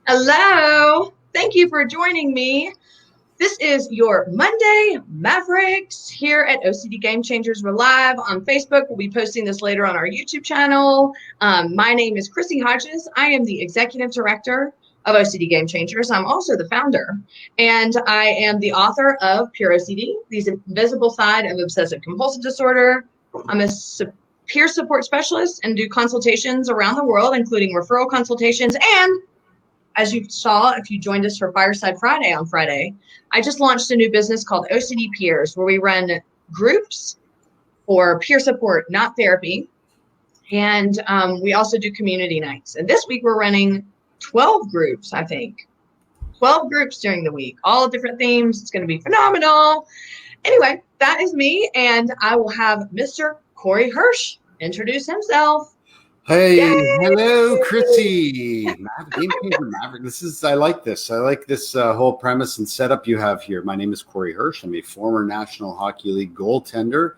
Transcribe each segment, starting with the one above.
Hello. Thank you for joining me. This is your Monday Mavericks here at OCD Gamechangers. We're live on Facebook. We'll be posting this later on our YouTube channel. My name is Chrissy Hodges. I am the executive director of OCD Gamechangers. I'm also the founder, and I am the author of Pure OCD, the invisible side of obsessive compulsive disorder. I'm a peer support specialist and do consultations around the world, including referral consultations. And as you saw, if you joined us for Fireside Friday on Friday, I just launched a new business called OCD Peers, where we run groups for peer support, not therapy. And we also do community nights. And this week we're running 12 groups, I think. 12 groups during the week, all different themes. It's going to be phenomenal. Anyway, that is me. And I will have Mr. Corey Hirsch introduce himself. Hey, hello, Chrissy. Gamechanger Maverick. I like this. I like this whole premise and setup you have here. My name is Corey Hirsch. I'm a former National Hockey League goaltender.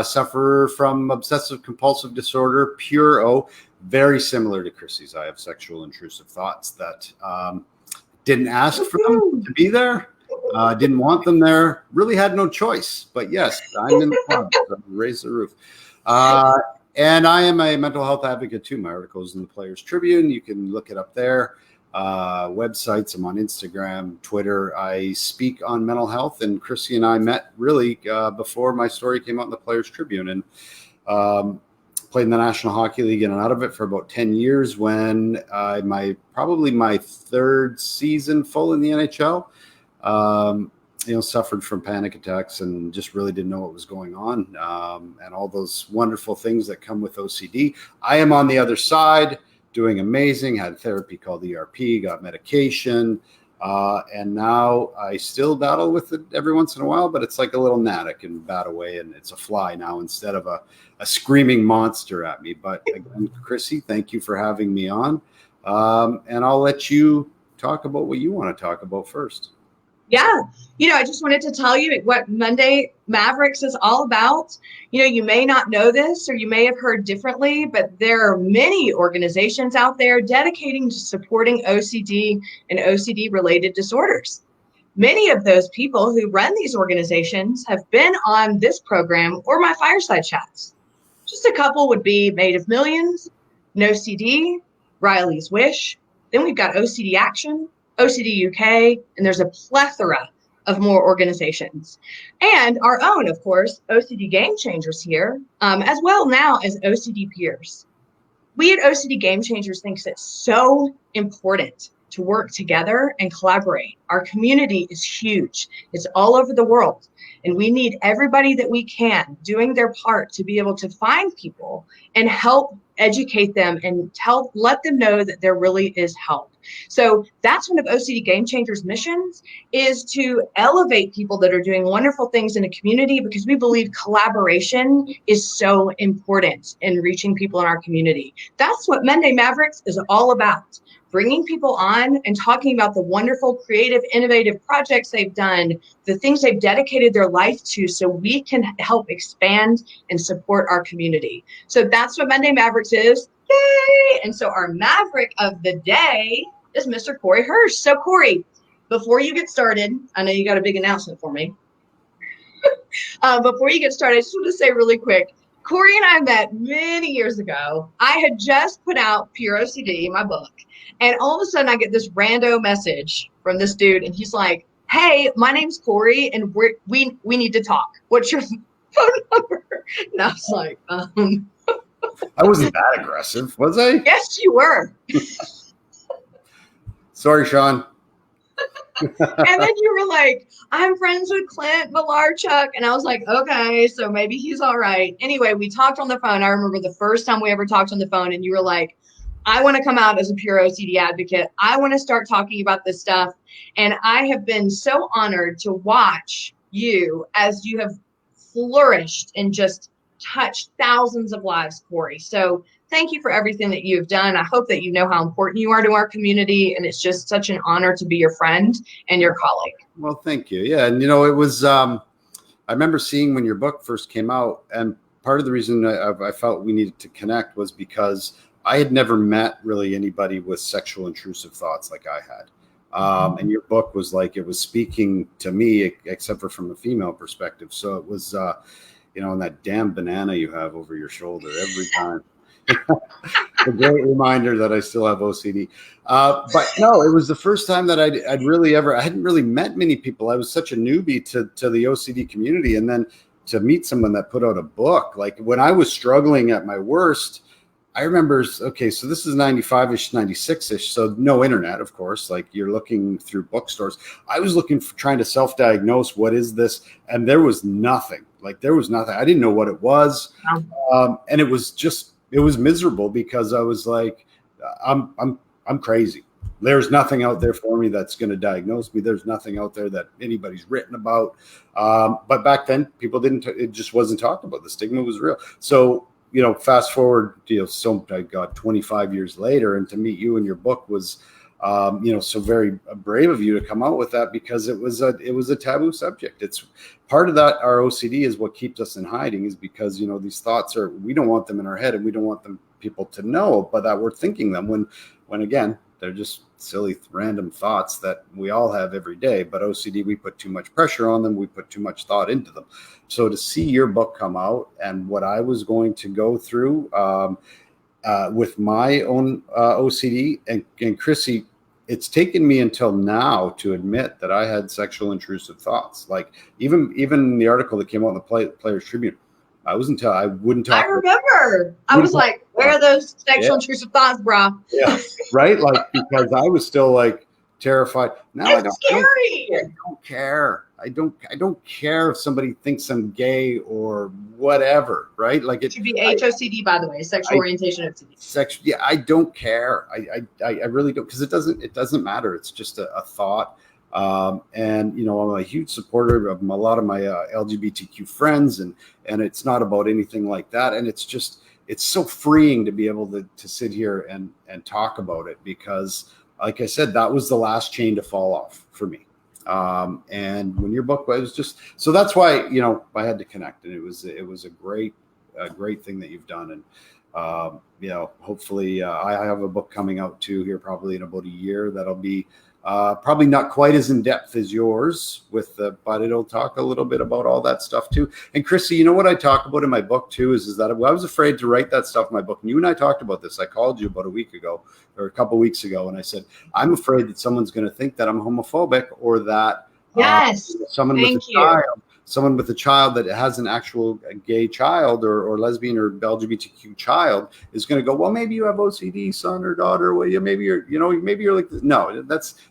Suffer from obsessive compulsive disorder, pure O, very similar to Chrissy's. I have sexual intrusive thoughts that didn't ask for them to be there. Didn't want them there. Really had no choice. But yes, I'm in the club. So raise the roof. And I am a mental health advocate too. My article's in the Players Tribune. You can look it up there. Websites. I'm on Instagram, Twitter. I speak on mental health. And Chrissy and I met really before my story came out in the Players Tribune, and played in the National Hockey League in and out of it for about 10 years. When probably my third season full in the NHL. Suffered from panic attacks and just really didn't know what was going on, and all those wonderful things that come with OCD. I am on the other side, doing amazing, had therapy called ERP, got medication, and now I still battle with it every once in a while, but it's like a little gnat. I can bat away, and it's a fly now instead of a screaming monster at me. But again, Chrissy, thank you for having me on, and I'll let you talk about what you want to talk about first. Yeah. I just wanted to tell you what Monday Mavericks is all about. You may not know this, or you may have heard differently, but there are many organizations out there dedicating to supporting OCD and OCD related disorders. Many of those people who run these organizations have been on this program or my fireside chats. Just a couple would be Made of Millions, No CD, Riley's Wish. Then we've got OCD Action, OCD UK, and there's a plethora of more organizations. And our own, of course, OCD Gamechangers here, as well now as OCD Peers. We at OCD Gamechangers think it's so important to work together and collaborate. Our community is huge. It's all over the world. And we need everybody that we can doing their part to be able to find people and help educate them and let them know that there really is help. So that's one of OCD Gamechangers' missions, is to elevate people that are doing wonderful things in a community, because we believe collaboration is so important in reaching people in our community. That's what Monday Mavericks is all about. Bringing people on and talking about the wonderful, creative, innovative projects they've done, the things they've dedicated their life to, so we can help expand and support our community. So that's what Monday Mavericks is. Yay! And so our Maverick of the day is Mr. Corey Hirsch. So Corey, before you get started, I know you got a big announcement for me. Before you get started, I just want to say really quick, Corey and I met many years ago. I had just put out Pure OCD, my book, and all of a sudden I get this rando message from this dude, and he's like, "Hey, my name's Corey, and we need to talk. What's your phone number?" And I was like, I wasn't that aggressive, was I? Yes, you were. Sorry, Sean. And then you were like, "I'm friends with Clint Malarchuk." And I was like, okay, so maybe he's all right. Anyway, we talked on the phone. I remember the first time we ever talked on the phone, and you were like, "I want to come out as a pure OCD advocate. I want to start talking about this stuff." And I have been so honored to watch you as you have flourished and just touched thousands of lives, Corey. So thank you for everything that you've done. I hope that you know how important you are to our community, and it's just such an honor to be your friend and your colleague. Well, thank you. Yeah, and it was, I remember seeing when your book first came out, and part of the reason I felt we needed to connect was because I had never met really anybody with sexual intrusive thoughts like I had. And your book was like, it was speaking to me, except for from a female perspective. So it was, and that damn banana you have over your shoulder every time. A great reminder that I still have OCD. But no, it was the first time that I hadn't really met many people. I was such a newbie to the OCD community. And then to meet someone that put out a book, like when I was struggling at my worst, I remember, okay, so this is 95-ish, 96-ish. So no internet, of course, like you're looking through bookstores. I was looking for trying to self-diagnose. What is this? And there was nothing. Like there was nothing. I didn't know what it was. And it was miserable because I was like, I'm crazy. There's nothing out there for me that's going to diagnose me. There's nothing out there that anybody's written about. But back then people it just wasn't talked about. The stigma was real. So, fast forward, so I got 25 years later, and to meet you in your book was, so very brave of you to come out with that, because it was a taboo subject. It's part of that. Our OCD is what keeps us in hiding, is because, these thoughts we don't want them in our head, and we don't want people to know, but that we're thinking them when again, they're just silly, random thoughts that we all have every day. But OCD, we put too much pressure on them. We put too much thought into them. So to see your book come out and what I was going to go through with my own OCD, and Chrissy, it's taken me until now to admit that I had sexual intrusive thoughts. Like even the article that came out in the Players Tribune, I wouldn't talk. I remember. I was like, where are those sexual intrusive thoughts, bro? Yeah, right. Like, because I was still like terrified. Now it's scary. I don't care. I don't care if somebody thinks I'm gay or whatever. Right? Like it should be HOCD, by the way, sexual orientation OCD. Yeah, I don't care. I really don't, because it doesn't matter. It's just a thought. And I'm a huge supporter of a lot of my LGBTQ friends, and it's not about anything like that. And it's so freeing to be able to sit here and talk about it, because like I said, that was the last chain to fall off for me. And when your book was just, so that's why, I had to connect, and it was a great thing that you've done. And, hopefully I have a book coming out too here, probably in about a year, that'll be probably not quite as in depth as yours but it'll talk a little bit about all that stuff too. And Chrissy, what I talk about in my book too is that I was afraid to write that stuff in my book. And you and I talked about this. I called you about a week ago or a couple of weeks ago, and I said, I'm afraid that someone's going to think that I'm homophobic, or that someone with a child that has an actual gay child or lesbian or LGBTQ child is going to go, well, maybe you have OCD, son or daughter. Well, maybe you're like this. No,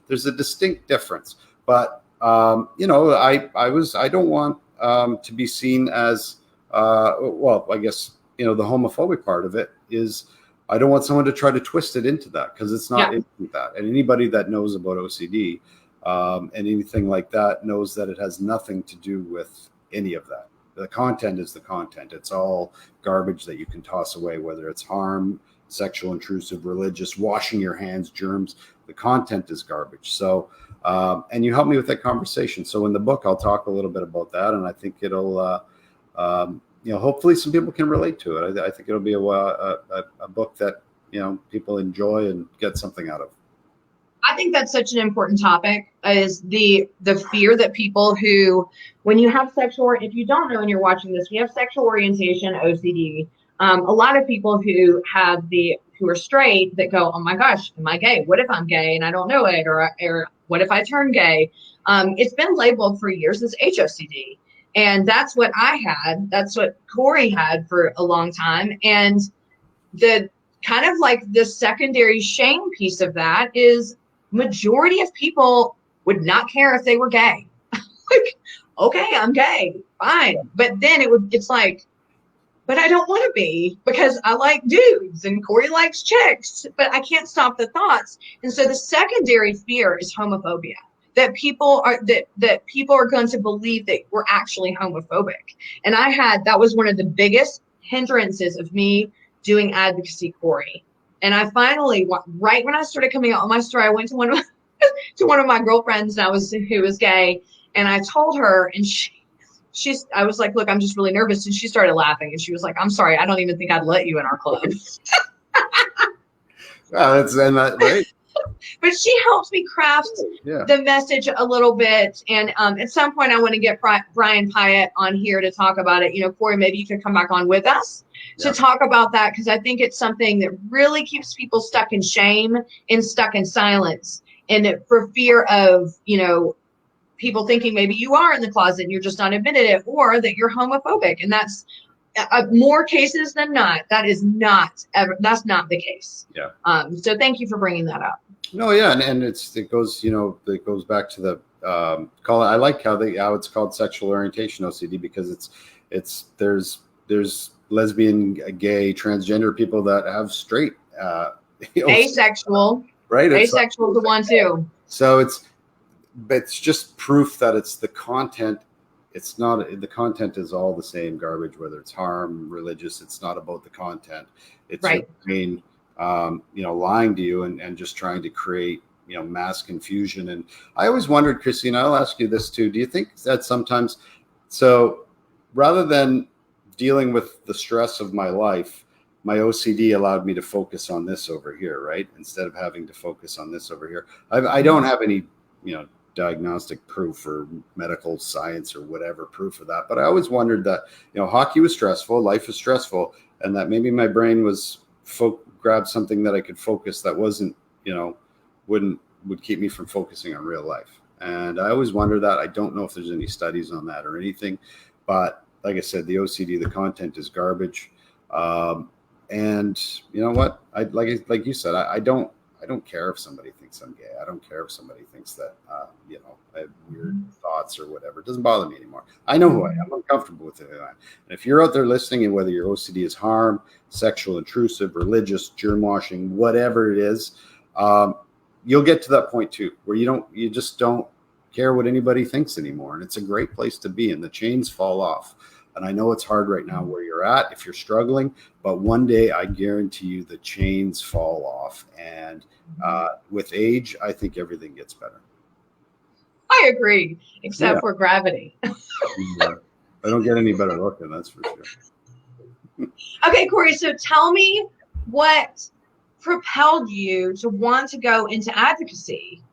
there's a distinct difference. But I don't want to be seen as I guess the homophobic part of it is, I don't want someone to try to twist it into that, because it's not into that. And anybody that knows about OCD and anything like that knows that it has nothing to do with any of that. The content is the content. It's all garbage that you can toss away, whether it's harm, sexual intrusive, religious, washing your hands, germs. The content is garbage. So, and you helped me with that conversation. So in the book, I'll talk a little bit about that, and I think it'll, hopefully some people can relate to it. I think it'll be a book that people enjoy and get something out of. I think that's such an important topic, is the fear that people who, when you have if you don't know and you're watching this, we have sexual orientation OCD. A lot of people who are straight that go, oh my gosh, am I gay? What if I'm gay and I don't know it? Or what if I turn gay? It's been labeled for years as HOCD. And that's what I had. That's what Corey had for a long time. And the kind of like the secondary shame piece of that is, majority of people would not care if they were gay. Like, okay, I'm gay, fine. But then it's like, but I don't want to be, because I like dudes and Corey likes chicks, but I can't stop the thoughts. And so the secondary fear is homophobia, that people are going to believe that we're actually homophobic. And that was one of the biggest hindrances of me doing advocacy, Corey. And I finally, right when I started coming out on my story, I went to one of my girlfriends who was gay, and I told her, and I was like, look, I'm just really nervous. And she started laughing, and she was like, I'm sorry, I don't even think I'd let you in our club. that's and that right. But she helps me craft the message a little bit. And at some point, I want to get Brian Pyatt on here to talk about it. Corey, maybe you could come back on with us to talk about that, because I think it's something that really keeps people stuck in shame and stuck in silence, and for fear of, people thinking maybe you are in the closet and you're just not admitted it, or that you're homophobic. And that's more cases than not. That's not the case. Yeah. So thank you for bringing that up. No, yeah, and it goes back to the call. I like how it's called sexual orientation OCD, because there's lesbian, gay, transgender people that have straight asexual, right? Asexual is the one too. So it's just proof that it's the content. It's not, the content is all the same garbage, whether it's harm, religious. It's not about the content. It's right. Lying to you and just trying to create, mass confusion. And I always wondered, Christine, I'll ask you this too. Do you think that sometimes, so rather than dealing with the stress of my life, my OCD allowed me to focus on this over here, right? Instead of having to focus on this over here. I don't have any, diagnostic proof or medical science or whatever proof of that. But I always wondered that, hockey was stressful, life was stressful, and that maybe my brain was grab something that I could focus that wasn't, would keep me from focusing on real life. And I always wonder that. I don't know if there's any studies on that or anything, but like I said, the OCD, the content is garbage. And you know what? Like you said, I don't care if somebody thinks I'm gay. I don't care if somebody thinks that, I have weird thoughts or whatever. It doesn't bother me anymore. I know who I am. I'm uncomfortable with it. And if you're out there listening, and whether your OCD is harm, sexual, intrusive, religious, germ washing, whatever it is, you'll get to that point too, where you just don't care what anybody thinks anymore. And it's a great place to be, and the chains fall off. And I know it's hard right now where you're at if you're struggling, but one day I guarantee you the chains fall off. And with age, I think everything gets better. I agree, except for gravity. I don't get any better looking, that's for sure. Okay, Corey, so tell me what propelled you to want to go into advocacy?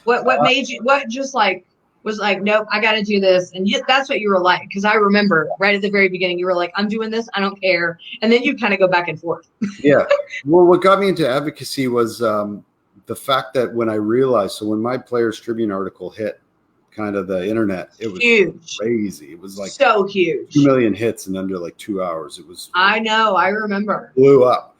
What made you, what just like was like, nope, I got to do this? And that's what you were like, because I remember right at the very beginning, you were like, I'm doing this, I don't care. And then you kind of go back and forth. Yeah. Well, what got me into advocacy was the fact that when I realized, so when my Players Tribune article hit kind of the internet, it was huge, crazy. It was like so huge, 2 million hits in under like 2 hours. It was, I know, I remember, blew up.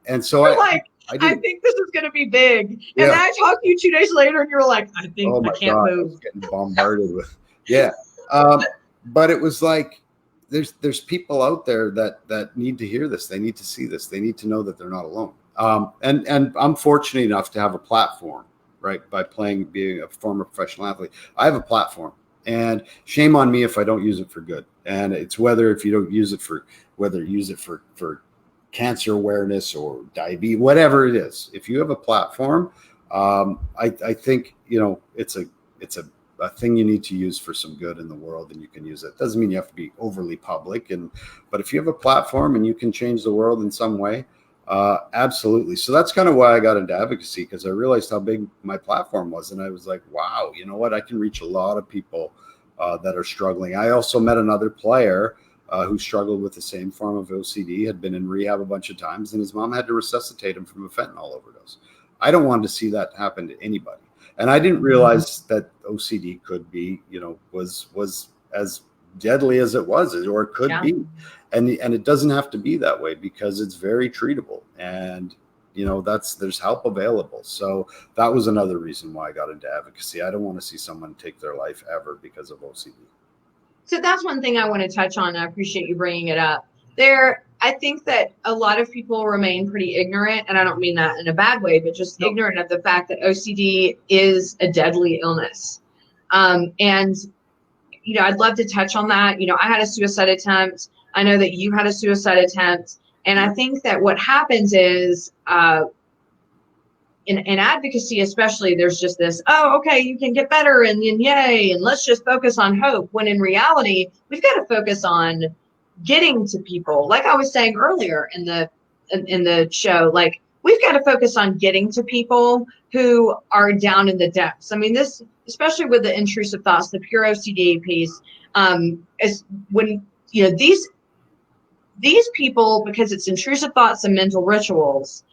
And so I think this is going to be big. And then I talked to you 2 days later and you were like, I think I can't move. I was getting bombarded with, but it was like, there's people out there that need to hear this. They need to see this. They need to know that they're not alone. And I'm fortunate enough to have a platform, right? By being a former professional athlete, I have a platform, and shame on me if I don't use it for good. And it's whether you use it for cancer awareness or diabetes, whatever it is. If you have a platform, I think, it's a thing you need to use for some good in the world, and you can use it. Doesn't mean you have to be overly public, but if you have a platform and you can change the world in some way, absolutely. So that's kind of why I got into advocacy, because I realized how big my platform was, and I was like, wow, you know what? I can reach a lot of people that are struggling. I also met another player who struggled with the same form of OCD, had been in rehab a bunch of times, and his mom had to resuscitate him from a fentanyl overdose. I don't want to see that happen to anybody. And I didn't realize that OCD could be, was as deadly as it was, or it could be. And it doesn't have to be that way, because it's very treatable, and there's help available. So that was another reason why I got into advocacy. I don't want to see someone take their life ever because of OCD. So that's one thing I want to touch on. I appreciate you bringing it up. I think that a lot of people remain pretty ignorant, and I don't mean that in a bad way, but just ignorant of the fact that OCD is a deadly illness. And I'd love to touch on that. I had a suicide attempt. I know that you had a suicide attempt. And I think that what happens is in advocacy, especially, there's just this, oh, okay, you can get better, and yay, and let's just focus on hope. When in reality, we've got to focus on getting to people. Like I was saying earlier in the show, like, we've got to focus on getting to people who are down in the depths. I mean, this, especially with the intrusive thoughts, the pure OCD piece, is when, these people, because it's intrusive thoughts and mental rituals,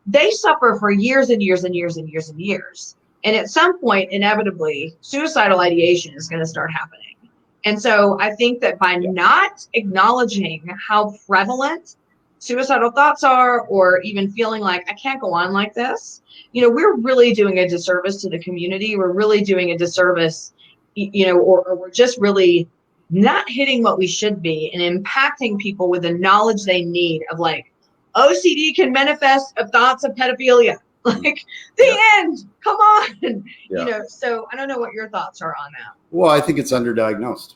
they suffer for years and years and years and years and years. And at some point, inevitably, suicidal ideation is going to start happening. And so I think that by not acknowledging how prevalent suicidal thoughts are, or even feeling like I can't go on like this, we're really doing a disservice to the community. We're really doing a disservice, or we're just really not hitting what we should be and impacting people with the knowledge they need of, like, OCD can manifest of thoughts of pedophilia. Like, the end. Come on. So I don't know what your thoughts are on that. Well, I think it's underdiagnosed.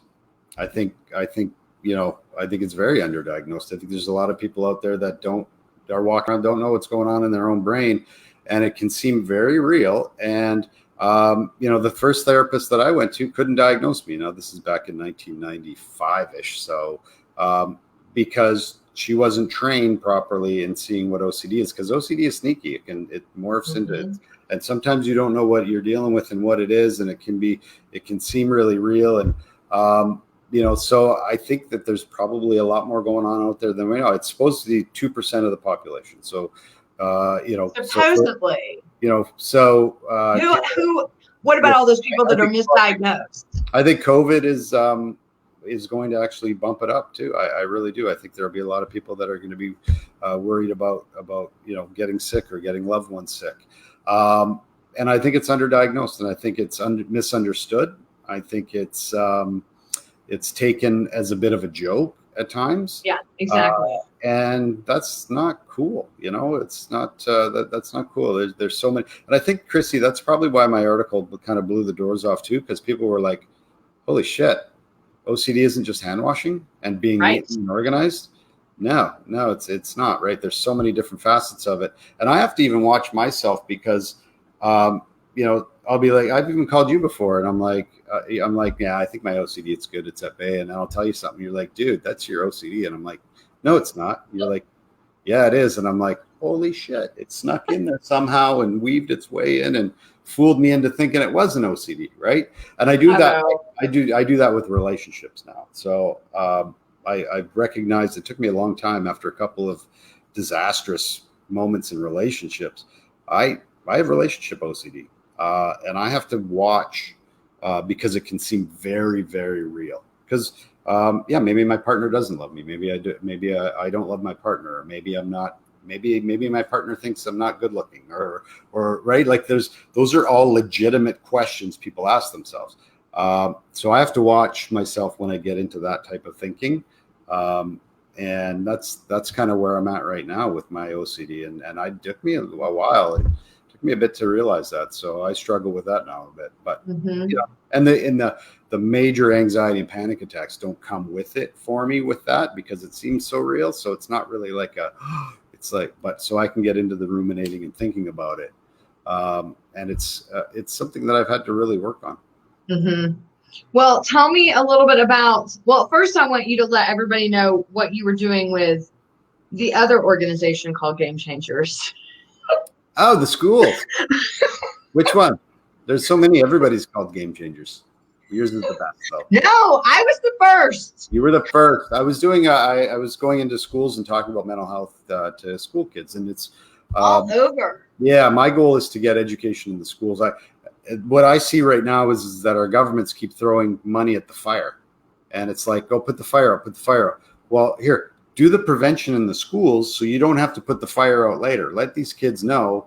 I think it's very underdiagnosed. I think there's a lot of people out there that are walking around, don't know what's going on in their own brain, and it can seem very real. And the first therapist that I went to couldn't diagnose me. Now, this is back in 1995-ish. So because she wasn't trained properly in seeing what OCD is, because OCD is sneaky. It morphs into it. And sometimes you don't know what you're dealing with and what it is. And it can seem really real. And, so I think that there's probably a lot more going on out there than we know. It's supposed to be 2% of the population. So, supposedly, what about all those people that are misdiagnosed? I think COVID is going to actually bump it up too. I really do. I think there'll be a lot of people that are going to be worried about getting sick or getting loved ones sick. And I think it's underdiagnosed, and I think it's misunderstood. I think it's taken as a bit of a joke at times. Yeah, exactly. And that's not cool. It's not, that's not cool. There's so many. And I think, Chrissy, that's probably why my article kind of blew the doors off too, because people were like, holy shit, OCD isn't just hand washing and being neat and organized. No, it's not, right? There's so many different facets of it. And I have to even watch myself because, I'll be like, I've even called you before, and I'm like, yeah, I think my OCD, it's good, it's at bay. And I'll tell you something. You're like, dude, that's your OCD. And I'm like, no, it's not. You're like, yeah, it is. And I'm like, holy shit, it snuck in there somehow and weaved its way in and fooled me into thinking it was an OCD, right? And I do that. I do that with relationships now. So I recognized it took me a long time after a couple of disastrous moments in relationships. I have relationship OCD, and I have to watch because it can seem very, very real. Because maybe my partner doesn't love me. Maybe I do. Maybe I don't love my partner. Or maybe I'm not. Maybe my partner thinks I'm not good looking, or right. Like those are all legitimate questions people ask themselves. So I have to watch myself when I get into that type of thinking. And that's kind of where I'm at right now with my OCD. And it took me a while. It took me a bit to realize that. So I struggle with that now a bit, but and the major anxiety and panic attacks don't come with it for me with that, because it seems so real. So it's not really like it's like, but so I can get into the ruminating and thinking about it. And it's something that I've had to really work on. Mm-hmm. Well, tell me a little bit about, first I want you to let everybody know what you were doing with the other organization called Gamechangers. Oh, the school. Which one? There's so many. Everybody's called Gamechangers. Yours is the best, though. No, I was the first. You were the first. I was doing. I was going into schools and talking about mental health to school kids, and it's all over. Yeah, my goal is to get education in the schools. What I see right now is that our governments keep throwing money at the fire, and it's like, go put the fire out, put the fire out. Well, here, do the prevention in the schools so you don't have to put the fire out later. Let these kids know,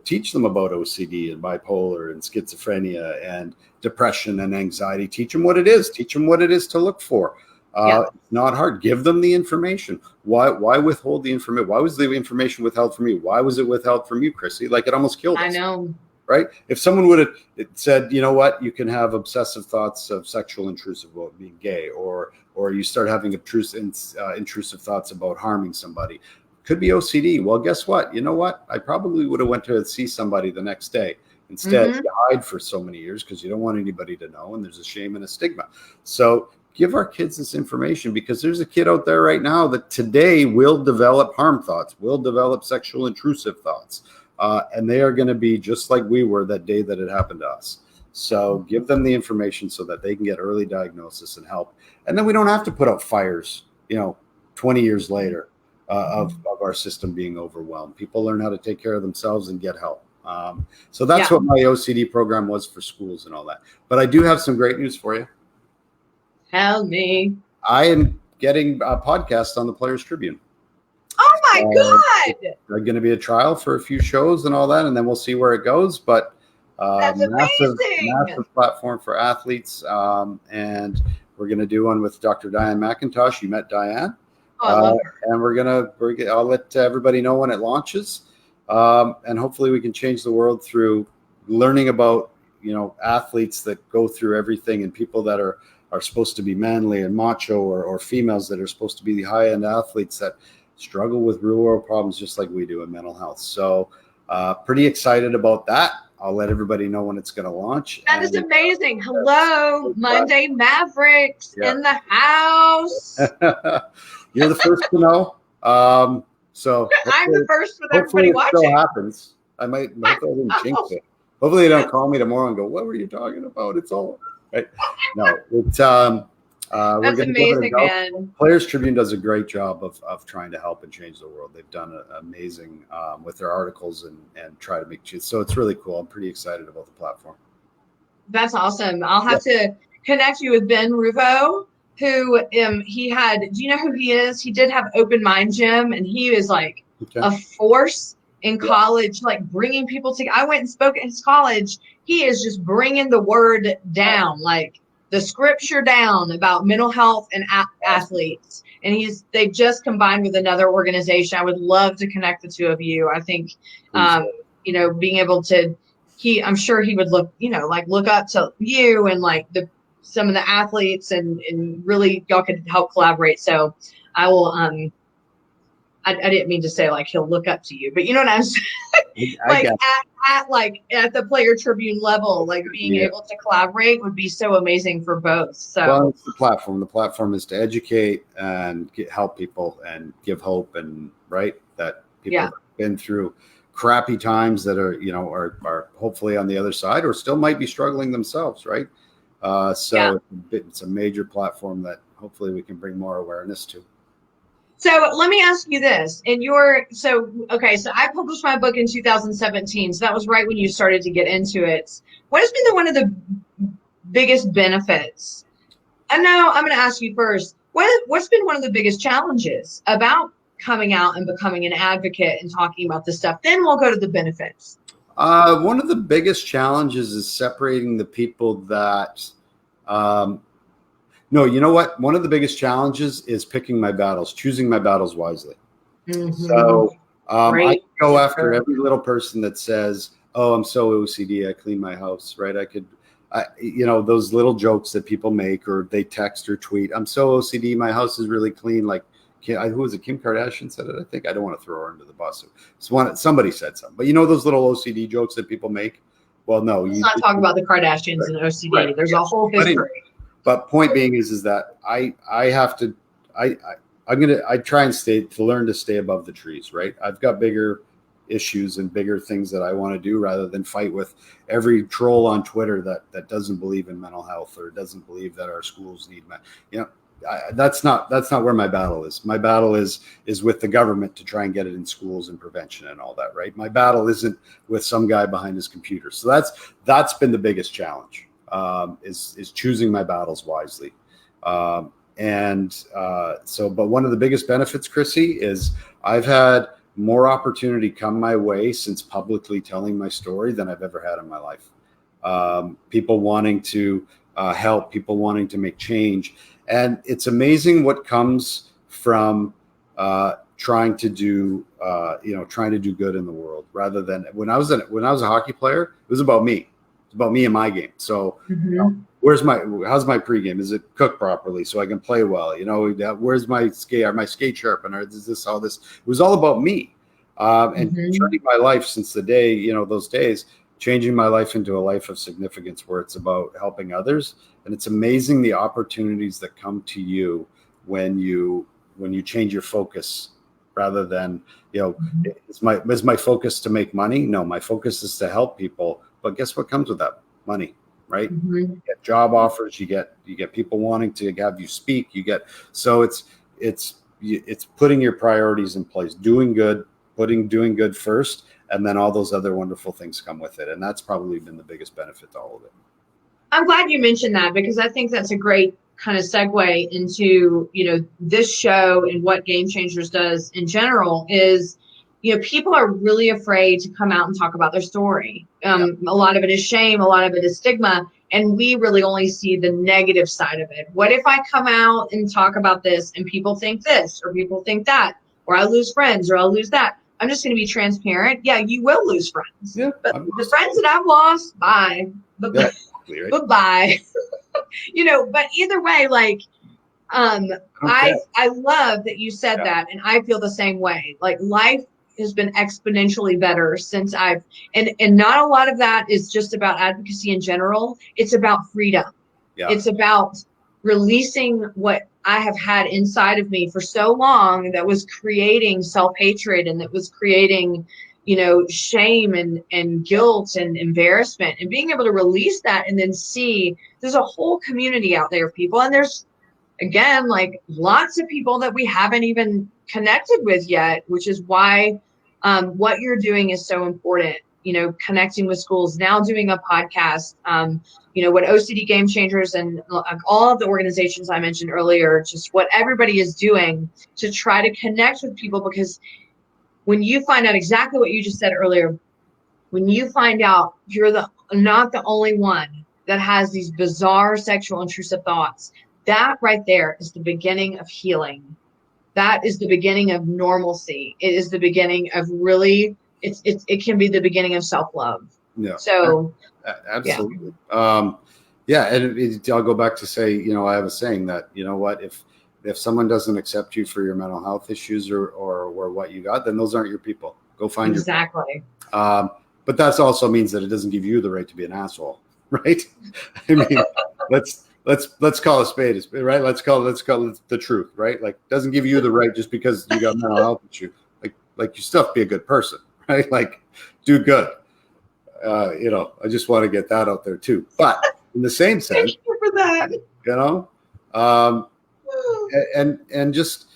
teach them about OCD and bipolar and schizophrenia and depression and anxiety. Teach them what it is. Teach them what it is to look for. It's not hard. Give them the information. Why withhold the information? Why was the information withheld from me? Why was it withheld from you, Chrissy? Like, it almost killed us. I know. Right? If someone would have said, you know what, you can have obsessive thoughts of sexual intrusive about being gay, or you start having intrusive thoughts about harming somebody, could be OCD. Well, guess what? You know what? I probably would have went to see somebody the next day. Instead, you hide for so many years because you don't want anybody to know, and there's a shame and a stigma. So give our kids this information, because there's a kid out there right now that today will develop harm thoughts, will develop sexual intrusive thoughts. And they are going to be just like we were that day that it happened to us. So give them the information so that they can get early diagnosis and help. And then we don't have to put out fires, 20 years later of our system being overwhelmed. People learn how to take care of themselves and get help. So that's what my OCD program was for schools and all that. But I do have some great news for you. Tell me. I am getting a podcast on the Players Tribune. Oh my God! There's going to be a trial for a few shows and all that, and then we'll see where it goes. But that's amazing. Massive platform for athletes, and we're going to do one with Dr. Diane McIntosh. You met Diane, I love her. And I'll let everybody know when it launches, and hopefully we can change the world through learning about athletes that go through everything, and people that are supposed to be manly and macho, or females that are supposed to be the high-end athletes that struggle with real world problems just like we do in mental health. So pretty excited about that. I'll let everybody know when it's going to launch. That is amazing. Hello, Monday Mavericks in the house. You're the first to know. So I'm the first with everybody watching. Hopefully it still happens. Hopefully I didn't jinx it. Hopefully they don't call me tomorrow and go, "What were you talking about? It's all right." No, it's that's amazing, man. Players Tribune does a great job of trying to help and change the world. They've done amazing with their articles and try to make change. So it's really cool. I'm pretty excited about the platform. That's awesome. I'll have to connect you with Ben Ruvo, who he had. Do you know who he is? He did have Open Mind Gym, and he is like a force in college, like bringing people together. I went and spoke at his college. He is just bringing the word down, like the scripture down about mental health and athletes. And they've just combined with another organization. I would love to connect the two of you. I think, being able to, I'm sure he would look up to you and like some of the athletes and really y'all could help collaborate. So I will, I didn't mean to say like he'll look up to you, but you know what I'm saying? At the Player Tribune level, like being able to collaborate would be so amazing for both. So it's the platform. The platform is to educate and help people and give hope, and that people have been through crappy times that are hopefully on the other side, or still might be struggling themselves, right? It's a major platform that hopefully we can bring more awareness to. So let me ask you this. So I published my book in 2017. So that was right when you started to get into it. What has been one of the biggest benefits? I know I'm going to ask you first. What's been one of the biggest challenges about coming out and becoming an advocate and talking about this stuff? Then we'll go to the benefits. One of the biggest challenges is separating the people that no, you know what? One of the biggest challenges is picking my battles, choosing my battles wisely. Mm-hmm. So I go after every little person that says, "Oh, I'm so OCD, I clean my house," right? Those little jokes that people make, or they text or tweet, "I'm so OCD, my house is really clean." Like, who was it? Kim Kardashian said it, I think. I don't want to throw her under the bus. Somebody said something. But those little OCD jokes that people make? Well, no. Let's not talk about the Kardashians and OCD. Right. There's a whole history. But point being is that I try and learn to stay above the trees, right? I've got bigger issues and bigger things that I want to do, rather than fight with every troll on Twitter that doesn't believe in mental health or doesn't believe that our schools need that's not where my battle is. My battle is with the government to try and get it in schools and prevention and all that, right? My battle isn't with some guy behind his computer. So that's been the biggest challenge. Is choosing my battles wisely. But one of the biggest benefits, Chrissy, is I've had more opportunity come my way since publicly telling my story than I've ever had in my life. People wanting to help, people wanting to make change. And it's amazing what comes from trying to do good in the world, rather than when I was a hockey player, it was about me. It's about me and my game. So how's my pregame? Is it cooked properly so I can play well? Where's my skate? Are my skate sharpener? Is this all this? It was all about me. And turning my life since the day, those days, changing my life into a life of significance where it's about helping others. And it's amazing the opportunities that come to you when you change your focus, rather than, is my focus to make money? No, my focus is to help people. But guess what comes with that? Money, right? You get job offers, you get people wanting to have you speak, so it's putting your priorities in place, doing good first, and then all those other wonderful things come with it. And that's probably been the biggest benefit to all of it. I'm glad you mentioned that, because I think that's a great kind of segue into, this show and what Gamechangers does in general is, people are really afraid to come out and talk about their story. A lot of it is shame. A lot of it is stigma. And we really only see the negative side of it. What if I come out and talk about this and people think this, or people think that, or I lose friends, or I'll lose that? I'm just going to be transparent. Yeah, you will lose friends. Yeah, but the friends that I've lost, bye. Right? Bye-bye. But either way, like, I love that you said that, and I feel the same way. Like, life has been exponentially better since and not a lot of that is just about advocacy in general. It's about freedom. Yeah. It's about releasing what I have had inside of me for so long that was creating self-hatred, and that was creating, shame and guilt and embarrassment, and being able to release that and then see there's a whole community out there of people. And there's, again, like, lots of people that we haven't even connected with yet, which is why what you're doing is so important. Connecting with schools, now doing a podcast, what OCD Gamechangers and all of the organizations I mentioned earlier, just what everybody is doing to try to connect with people. Because when you find out exactly what you just said earlier, when you find out you're not the only one that has these bizarre sexual intrusive thoughts, that right there is the beginning of healing. That is the beginning of normalcy. It is the beginning of really, it can be the beginning of self-love. Yeah. So absolutely. Yeah. And I'll go back to say, I have a saying that, what, if someone doesn't accept you for your mental health issues or what you got, then those aren't your people. Go find exactly. But that also means that it doesn't give you the right to be an asshole, right? I mean, let's call a spade a spade, right? Let's call it the truth, right? Like, doesn't give you the right just because you got mental health issue. Like you still have to be a good person, right? Like, do good. I just want to get that out there too. But in the same sense, thank you for that. And just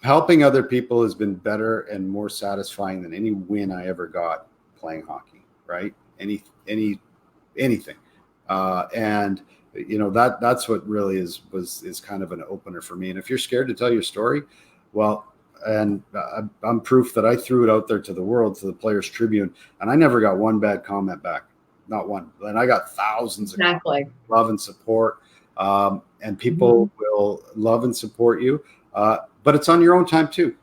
helping other people has been better and more satisfying than any win I ever got playing hockey, right? Anything. And that's what really is kind of an opener for me. And if you're scared to tell your story, well, and I'm proof that I threw it out there to the world, to the Players Tribune, and I never got one bad comment back, not one. And I got thousands of love and support, and people will love and support you, but it's on your own time too.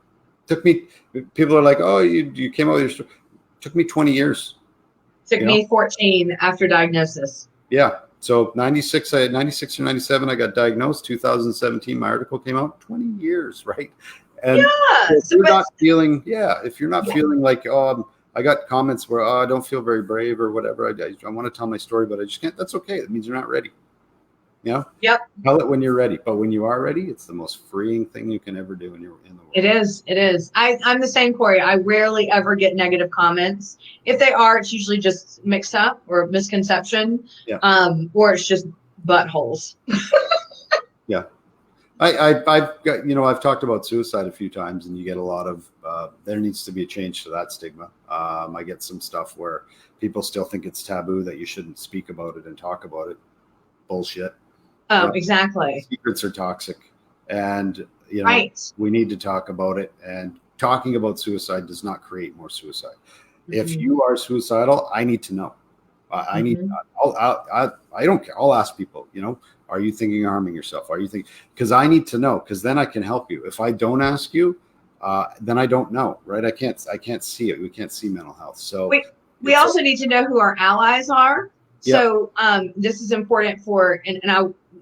People are like, oh, you came out with your story. It took me 20 years. Took me 14 after diagnosis. Yeah. So 96 or 97, I got diagnosed. 2017, my article came out. 20 years, right? And if you're not feeling like, I got comments where, I don't feel very brave or whatever. I want to tell my story, but I just can't. That's okay. That means you're not ready. Yep. Tell it when you're ready. But when you are ready, it's the most freeing thing you can ever do in the world. It is. I'm the same, Corey. I rarely ever get negative comments. If they are, it's usually just mix up or misconception, or it's just buttholes. Yeah. I've got, I've talked about suicide a few times, and you get a lot of, there needs to be a change to that stigma. I get some stuff where people still think it's taboo, that you shouldn't speak about it and talk about it. Bullshit. Oh, exactly. Secrets are toxic, and we need to talk about it. And talking about suicide does not create more suicide. If you are suicidal, I need to know. I need. I don't care. I'll ask people. Are you thinking of harming yourself? Are you thinking? Because I need to know. Because then I can help you. If I don't ask you, then I don't know. Right? I can't see it. We can't see mental health. So we also need to know who our allies are. So this is important for, and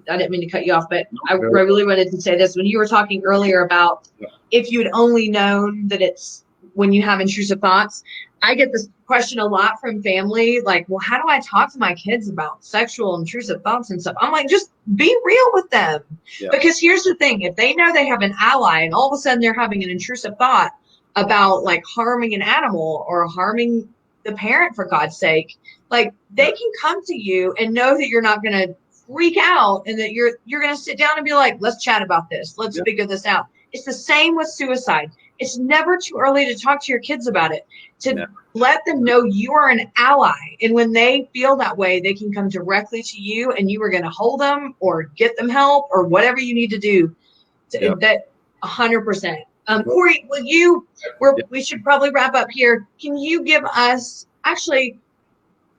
I didn't mean to cut you off, but I really wanted to say this. When you were talking earlier about if you had only known that it's when you have intrusive thoughts, I get this question a lot from family, like, well, how do I talk to my kids about sexual intrusive thoughts and stuff? I'm like, just be real with them. Yeah. Because here's the thing, if they know they have an ally and all of a sudden they're having an intrusive thought about like harming an animal or harming the parent, for God's sake, like they can come to you and know that you're not going to freak out and that you're going to sit down and be like, let's chat about this. Let's figure this out. It's the same with suicide. It's never too early to talk to your kids about it, to let them know you are an ally. And when they feel that way, they can come directly to you and you are going to hold them or get them help or whatever you need to do. That 100%. Corey, we should probably wrap up here. Can you give us, actually,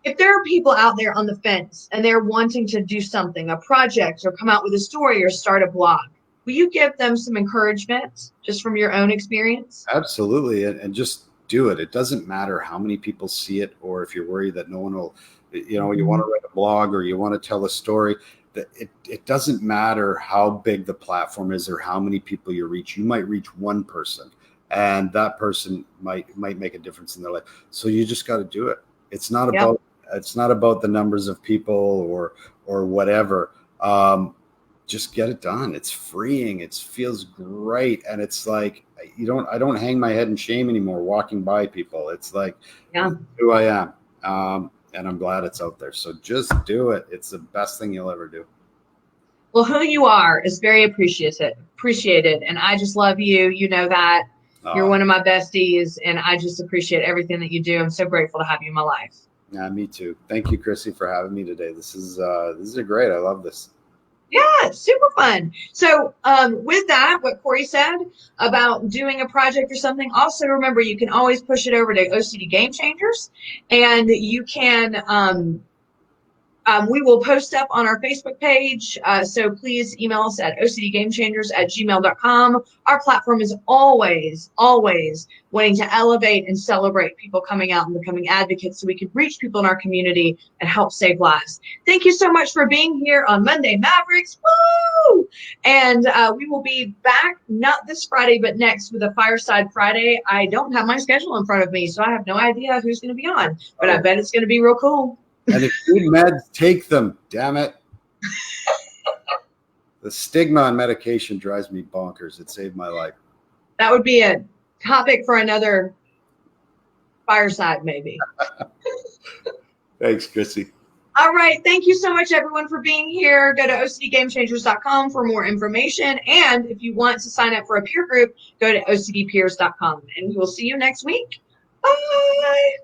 if there are people out there on the fence and they're wanting to do something, a project or come out with a story or start a blog, will you give them some encouragement just from your own experience? Absolutely. And just do it. It doesn't matter how many people see it, or if you're worried that no one will, you want to write a blog or you want to tell a story. It doesn't matter how big the platform is or how many people you reach. You might reach one person and that person might make a difference in their life. So you just got to do it. It's not about the numbers of people or whatever. Just get it done. It's freeing. It feels great. And it's like, I don't hang my head in shame anymore walking by people. It's like, who I am. And I'm glad it's out there. So just do it. It's the best thing you'll ever do. Well, who you are is very appreciated. And I just love you. You know that. You're one of my besties. And I just appreciate everything that you do. I'm so grateful to have you in my life. Yeah, me too. Thank you, Chrissy, for having me today. This is great. I love this. Yeah, it's super fun. So with that, what Corey said about doing a project or something, also remember you can always push it over to OCD Gamechangers, and you can we will post up on our Facebook page. So please email us at ocdgamechangers@gmail.com. Our platform is always wanting to elevate and celebrate people coming out and becoming advocates so we can reach people in our community and help save lives. Thank you so much for being here on Monday Mavericks. Woo! And we will be back, not this Friday, but next with a Fireside Friday. I don't have my schedule in front of me, so I have no idea who's going to be on, but I bet it's going to be real cool. And if you need meds, take them. Damn it. The stigma on medication drives me bonkers. It saved my life. That would be a topic for another fireside, maybe. Thanks, Chrissy. All right. Thank you so much, everyone, for being here. Go to ocdgamechangers.com for more information. And if you want to sign up for a peer group, go to ocdpeers.com. And we will see you next week. Bye.